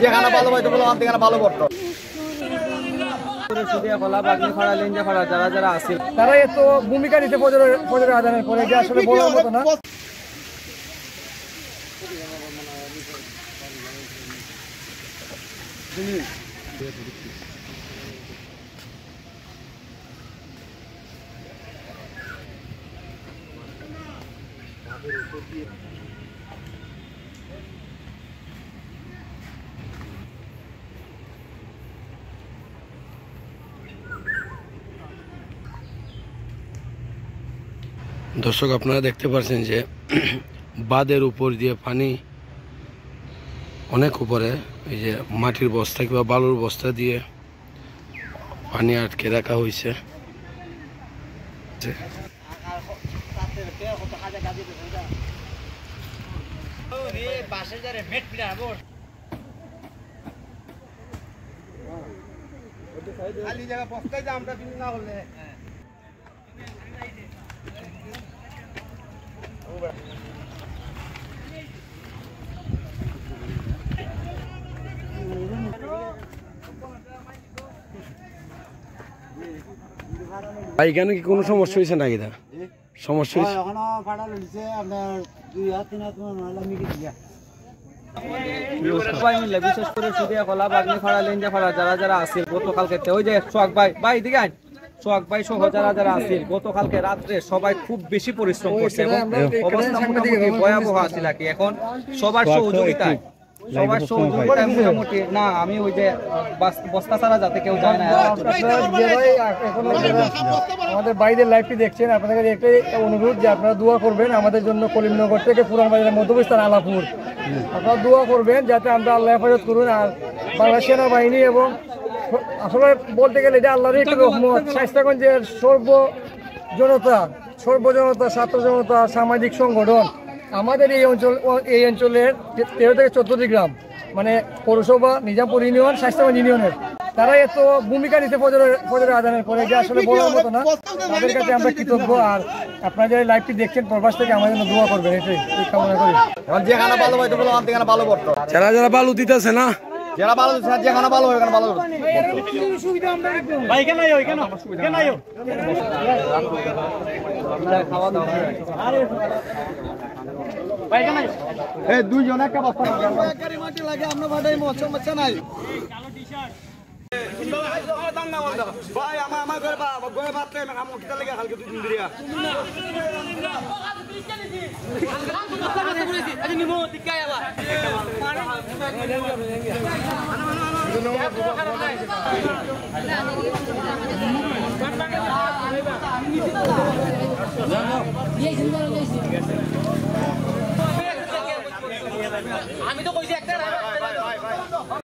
যেখানে ভালো হয়তো বলো সেখানে ভালো করতো যারা যারা আছে তারা এত ভূমিকা নিতে ফজরের আজানের পরে যে আসলে বলার মতো না। দর্শক আপনারা দেখতে পাচ্ছেন যে বাঁধের উপর দিয়ে পানি অনেক উপরে, এই যে মাটির বস্তা কিংবা বালুর বস্তা দিয়ে পানি আটকে রাখা হয়েছে। ভাই এখানে কি কোনো সমস্যা হয়েছে নাকি? দা সমস্যা হয়েছে এখনো ফাটা লইছে আপনার 2 হাত 3 হাত মারলা মিকি দিয়া সবাই মিলে বিশেষ করে সুদিয়া কলা বাগনি ফাড়া লেঞ্জা ফাড়া যারা যারা আছিল গতকালকে ওই যে সোহাগ ভাই দিকে আইন সোহাগ ভাই সহ যারা যারা আছিল গতকালকে রাত্রে সবাই খুব বেশি পরিশ্রম করছে এবং অবস্থা মোটামুটি ভয়াবহ আছিল কি এখন সবার সহযোগিতায় মোটামুটি না আমি ওই যে বস্তা ছাড়া যাতে কেউ যায় না। আমাদের বাইরের লাইভটি দেখছেন, আপনাদের কাছে একটাই অনুরোধ যে আপনারা দোয়া করবেন আমাদের জন্য। কলিমনগর থেকে পুরান বাজারের মধ্যবস্থান আলাপুর, আপনারা দোয়া করবেন যাতে আমরা আল্লাহ হেফাজত করুন। আর বাংলাদেশ সেনাবাহিনী এবং আসলে বলতে গেলে এটা আল্লাহরই একটা রহমত। শায়েস্তাগঞ্জের সর্বজনতা ছাত্র জনতা সামাজিক সংগঠন আমাদের এই অঞ্চলের 13 থেকে 14টি গ্রাম মানে পৌরসভা নিজামপুর ইউনিয়ন শায়েস্তাগঞ্জ ইউনিয়নের তারা এত ভূমিকা নিতে ফজরের আজানের পরে যে আসলে বলার মতো না। তাদের কাছে আমরা কৃতজ্ঞ। আর আপনারা যারা লাইভটি দেখছেন প্রবাস থেকে আমাদের জন্য দোয়া করবেন, এটাই কামনা করি। যেখানে ভালো হয়তো বলো সেখানে ভালো করতো, যারা যারা বালু দিতেছে না যারা ভালো দিচ্ছে যেখানে ভালো হয় ওখানে ভালো খাওয়া দাওয়া। দুইজন একটা বস্তা মাটি লাগে আমরা ভাটাই সমস্যা নাই। ভাই আমার ঘরে ঘরে ভাত আমার কিটা লেগে কালকে 2 দিন ধরে